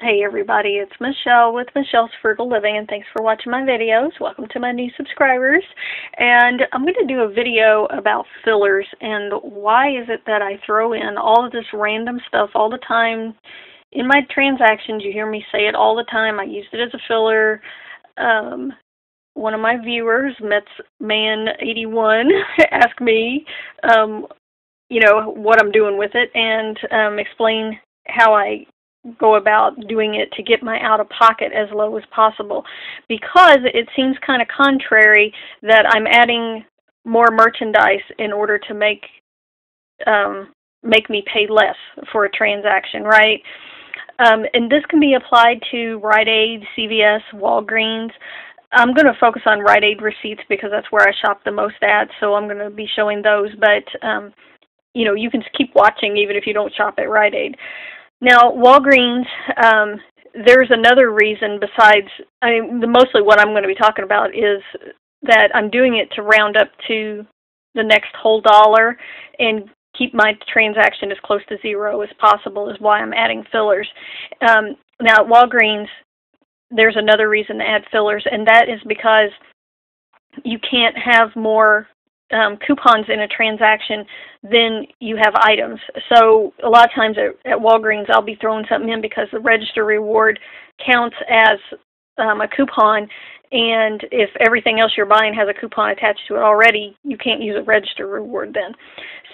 Hey everybody, it's Michelle with Michelle's Frugal Living, and thanks for watching my videos. Welcome to my new subscribers. And I'm going to do a video about fillers and why is it that I throw in all of this random stuff all the time in my transactions. You hear me say it all the time. I used it as a filler. One of my viewers, MetsMan81, asked me, what I'm doing with it and explain how I go about doing it to get my out-of-pocket as low as possible, because it seems kind of contrary that I'm adding more merchandise in order to make me pay less for a transaction, right? And this can be applied to Rite Aid, CVS, Walgreens. I'm going to focus on Rite Aid receipts because that's where I shop the most at, so I'm going to be showing those, but you can keep watching even if you don't shop at Rite Aid. Now, Walgreens, there's another reason besides, mostly what I'm going to be talking about is that I'm doing it to round up to the next whole dollar and keep my transaction as close to zero as possible is why I'm adding fillers. Now, at Walgreens, there's another reason to add fillers, and that is because you can't have more coupons in a transaction then you have items. So a lot of times at Walgreens I'll be throwing something in because the register reward counts as a coupon, and if everything else you're buying has a coupon attached to it already, you can't use a register reward then.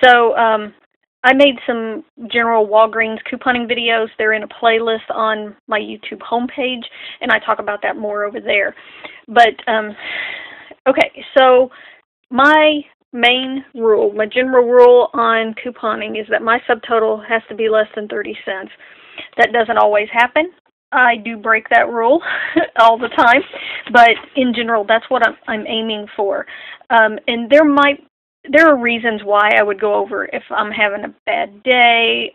So I made some general Walgreens couponing videos. They're in a playlist on my YouTube homepage, and I talk about that more over there. But okay, so my main rule, my general rule on couponing is that my subtotal has to be less than 30 cents. That doesn't always happen. I do break that rule all the time, but in general, that's what I'm aiming for. And there are reasons why I would go over if I'm having a bad day,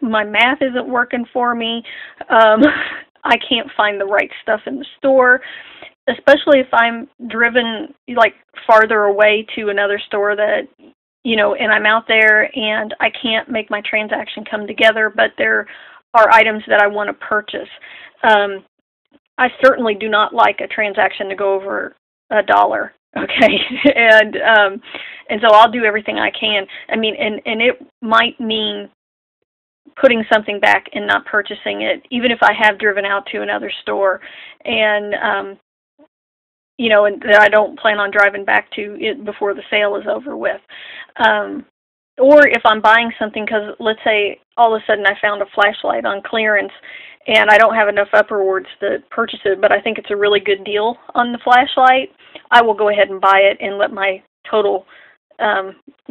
my math isn't working for me, I can't find the right stuff in the store. Especially if I'm driven like farther away to another store that, and I'm out there and I can't make my transaction come together, but there are items that I want to purchase. I certainly do not like a transaction to go over $1, okay? and so I'll do everything I can. And it might mean putting something back and not purchasing it, even if I have driven out to another store and and that I don't plan on driving back to it before the sale is over with. Or if I'm buying something, because let's say all of a sudden I found a flashlight on clearance and I don't have enough upper rewards to purchase it, but I think it's a really good deal on the flashlight, I will go ahead and buy it and let my total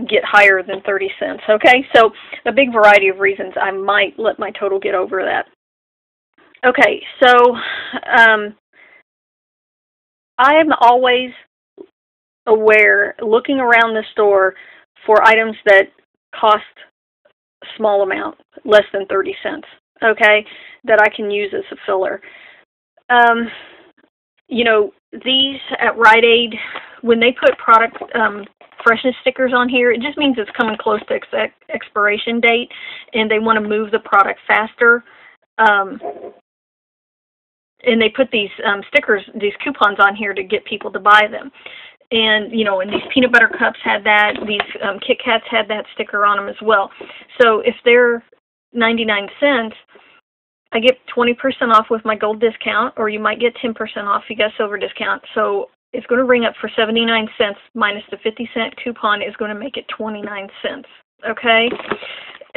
get higher than 30 cents. Okay, so a big variety of reasons I might let my total get over that. Okay, so I am always aware, looking around the store for items that cost a small amount, less than 30 cents, okay, that I can use as a filler. These at Rite Aid, when they put product freshness stickers on here, it just means it's coming close to expiration date, and they want to move the product faster. And they put these stickers, these coupons on here to get people to buy them. And, and these peanut butter cups had that. These Kit Kats had that sticker on them as well. So if they're 99 cents, I get 20% off with my gold discount, or you might get 10% off if you got silver discount. So it's going to ring up for 79 cents minus the 50-cent coupon is going to make it 29 cents. Okay?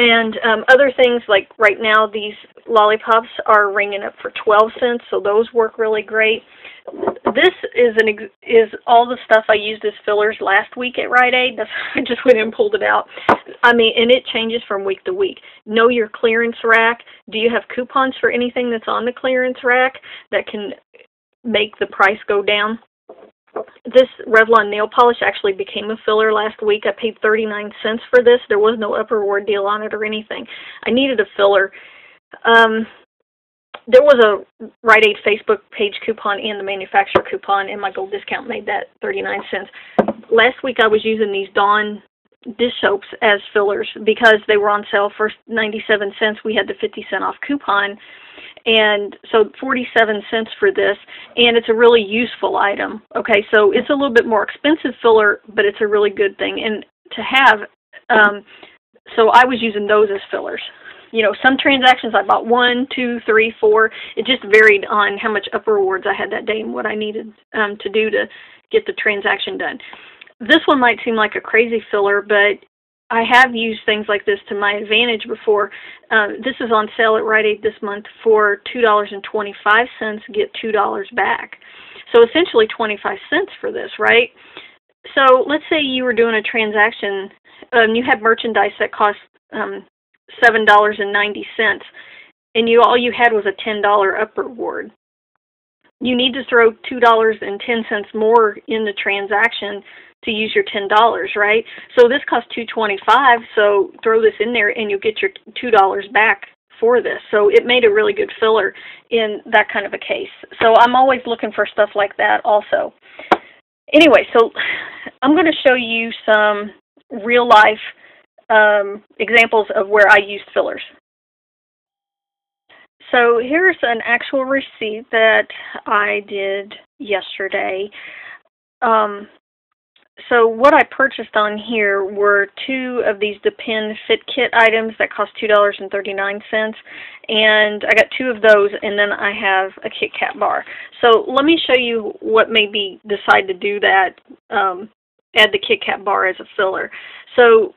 And other things, like right now, these lollipops are ringing up for 12 cents, so those work really great. This is all the stuff I used as fillers last week at Rite Aid. I just went and pulled it out. And it changes from week to week. Know your clearance rack. Do you have coupons for anything that's on the clearance rack that can make the price go down? This Revlon nail polish actually became a filler last week. I paid 39 cents for this. There was no upper reward deal on it or anything. I needed a filler. There was a Rite Aid Facebook page coupon and the manufacturer coupon, and my gold discount made that 39 cents. Last week I was using these Dawn dish soaps as fillers because they were on sale for 97 cents. We had the 50-cent off coupon, and so 47 cents for this, and it's a really useful item. Okay, so it's a little bit more expensive filler, but it's a really good thing and to have. So I was using those as fillers. You know, some transactions I bought 1, 2, 3, 4. It just varied on how much upper rewards I had that day and what I needed to do to get the transaction done. This one might seem like a crazy filler, but I have used things like this to my advantage before. This is on sale at Rite Aid this month for $2.25, get $2 back. So essentially 25 cents for this, right? So let's say you were doing a transaction, you had merchandise that cost $7.90, and all you had was a $10 upper reward. You need to throw $2.10 more in the transaction to use your $10, right? So this costs $2.25, so throw this in there and you'll get your $2 back for this. So it made a really good filler in that kind of a case. So I'm always looking for stuff like that also. Anyway, so I'm going to show you some real life examples of where I used fillers. So here's an actual receipt that I did yesterday. So what I purchased on here were 2 of these Depend Fit Kit items that cost $2.39, and I got 2 of those, and then I have a Kit Kat bar. So let me show you what made me decide to do that, add the Kit Kat bar as a filler. So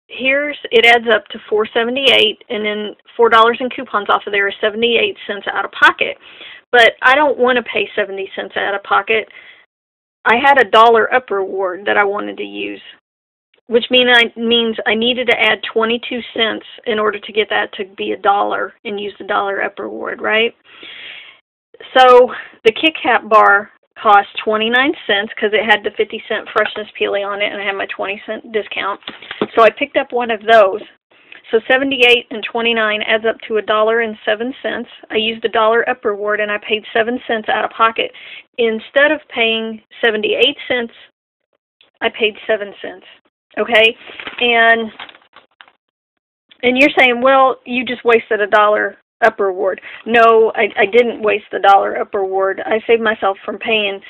it adds up to $4.78, and then $4 in coupons off of there is 78 cents out of pocket. But I don't want to pay 70 cents out of pocket. I had a $1 up reward that I wanted to use, which means I needed to add 22 cents in order to get that to be $1 and use the $1 up reward, right? So the Kit Kat bar cost 29 cents because it had the 50-cent freshness peely on it, and I had my 20-cent discount. So I picked up one of those. So 78 and 29 adds up to $1.07. I used the $1 up reward, and I paid 7 cents out of pocket. Instead of paying 78 cents, I paid 7 cents. Okay, and you're saying, well, you just wasted $1 up reward. No, I didn't waste the $1 up reward. I saved myself from paying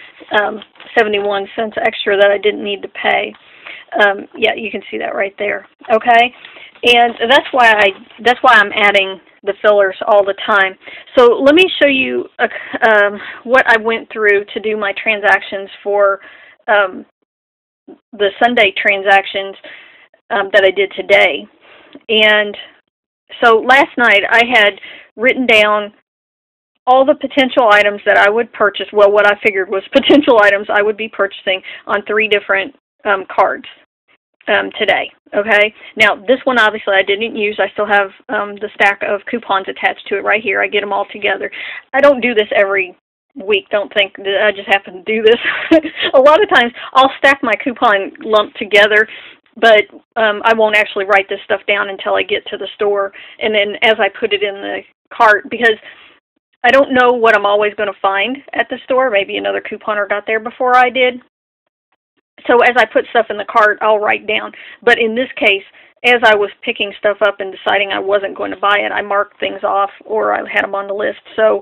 71 cents extra that I didn't need to pay. Yeah, you can see that right there. Okay, and that's why I'm adding the fillers all the time. So let me show you what I went through to do my transactions for the Sunday transactions that I did today. And so last night I had written down all the potential items that I would purchase, well, what I figured was potential items I would be purchasing on 3 different cards today, okay? Now, this one obviously I didn't use. I still have the stack of coupons attached to it right here. I get them all together. I don't do this every week. Don't think that I just happen to do this. A lot of times I'll stack my coupon lump together, but I won't actually write this stuff down until I get to the store, and then as I put it in the cart, because I don't know what I'm always going to find at the store. Maybe another couponer got there before I did. So as I put stuff in the cart, I'll write down. But in this case, as I was picking stuff up and deciding I wasn't going to buy it, I marked things off, or I had them on the list. So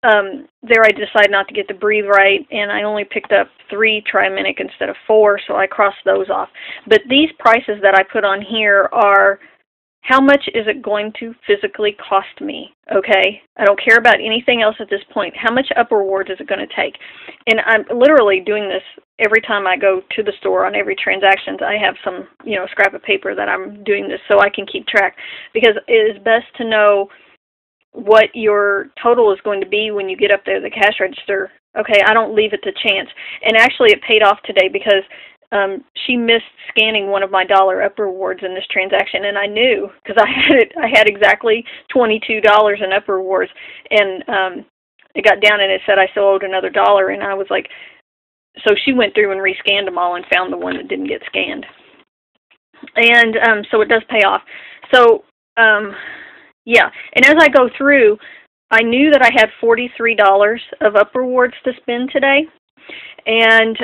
there I decided not to get the Breathe Right, and I only picked up 3 Triminic instead of 4, so I crossed those off. But these prices that I put on here are how much is it going to physically cost me, okay? I don't care about anything else at this point. How much up rewards is it going to take? And I'm literally doing this every time I go to the store on every transaction. I have some, scrap of paper that I'm doing this so I can keep track, because it is best to know what your total is going to be when you get up there to the cash register. Okay, I don't leave it to chance. And actually it paid off today because she missed scanning one of my $1 up rewards in this transaction, and I knew because I had exactly $22 in up rewards, and it got down and it said I still owed another $1, and I was like, so she went through and rescanned them all and found the one that didn't get scanned. And so it does pay off. So yeah, and as I go through, I knew that I had $43 of up rewards to spend today, and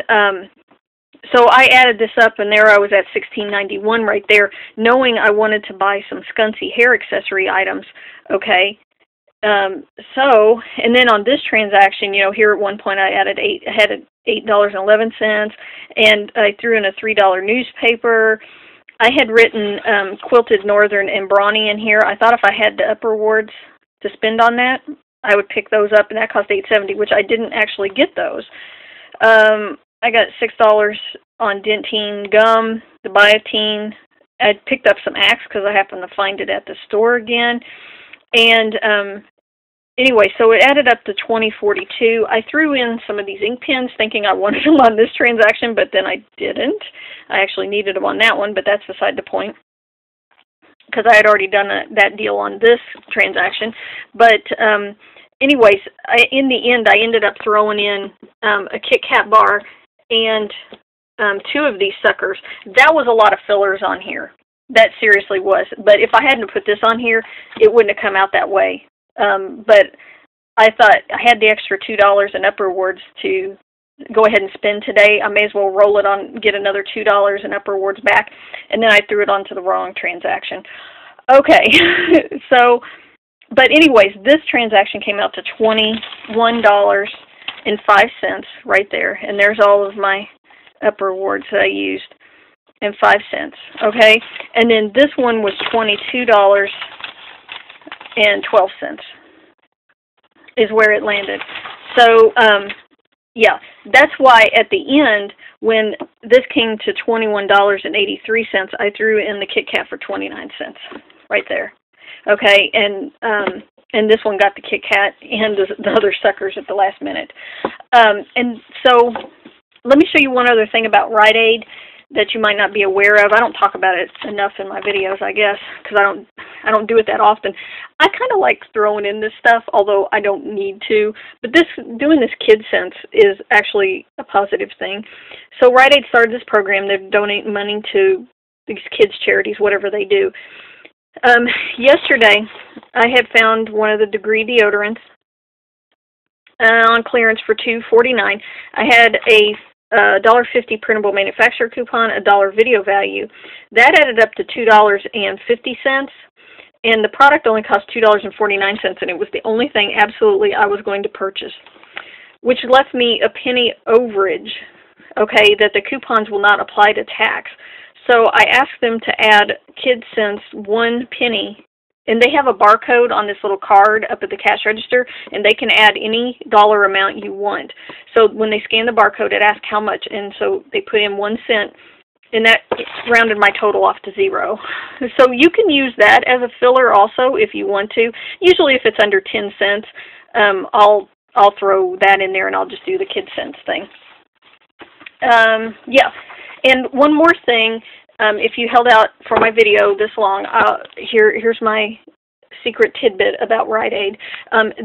So I added this up, and there I was at $16.91 right there, knowing I wanted to buy some Scunsy hair accessory items. Okay. And then on this transaction, you know, here at one point I had $8.11, and I threw in a $3 newspaper. I had written Quilted Northern and Brawny in here. I thought if I had the upper wards to spend on that, I would pick those up, and that cost $8.70, which I didn't actually get those. I got $6 on Dentine gum, the Biotine. I picked up some Axe because I happened to find it at the store again. And anyway, so it added up to $20.42. I threw in some of these ink pens thinking I wanted them on this transaction, but then I didn't. I actually needed them on that one, but that's beside the point, because I had already done that deal on this transaction. But anyways, in the end, I ended up throwing in a Kit Kat bar and 2 of these suckers. That was a lot of fillers on here. That seriously was. But if I hadn't put this on here, it wouldn't have come out that way. But I thought I had the extra $2 in upper wards to go ahead and spend today. I may as well roll it on, get another $2 in upper wards back, and then I threw it onto the wrong transaction. Okay, so, but anyways, this transaction came out to $21.05 right there, and there's all of my upper wards that I used, and 5 cents, okay? And then this one was $22.12 is where it landed. So, yeah, that's why at the end, when this came to $21.83, I threw in the Kit Kat for 29 cents right there. Okay, and this one got the Kit Kat and the other suckers at the last minute. And so let me show you one other thing about Rite Aid that you might not be aware of. I don't talk about it enough in my videos, I guess, because I don't do it that often. I kind of like throwing in this stuff, although I don't need to. But doing this Kid Sense is actually a positive thing. So Rite Aid started this program. They're donating money to these kids' charities, whatever they do. Yesterday, I had found one of the Degree deodorants on clearance for $2.49. I had a $1.50 printable manufacturer coupon, $1 video value. That added up to $2.50, and the product only cost $2.49, and it was the only thing absolutely I was going to purchase, which left me a penny overage, okay, that the coupons will not apply to tax. So I asked them to add Kid Sense 1 penny, and they have a barcode on this little card up at the cash register, and they can add any dollar amount you want. So when they scan the barcode, it asks how much, and so they put in 1 cent, and that rounded my total off to 0. So you can use that as a filler also if you want to. Usually if it's under 10 cents, I'll throw that in there, and I'll just do the Kid Sense thing. Yeah. And one more thing, if you held out for my video this long, here's my secret tidbit about Rite Aid.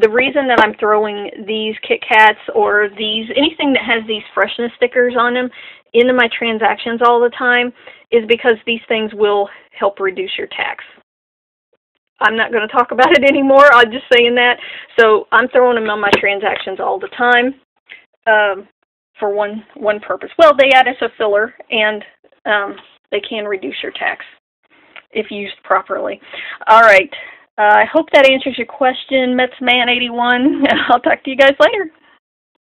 The reason that I'm throwing these Kit Kats or anything that has these freshness stickers on them into my transactions all the time is because these things will help reduce your tax. I'm not going to talk about it anymore. I'm just saying that. So I'm throwing them on my transactions all the time. For one purpose. Well, they add as a filler, and they can reduce your tax if used properly. All right. I hope that answers your question, Metsman81. I'll talk to you guys later.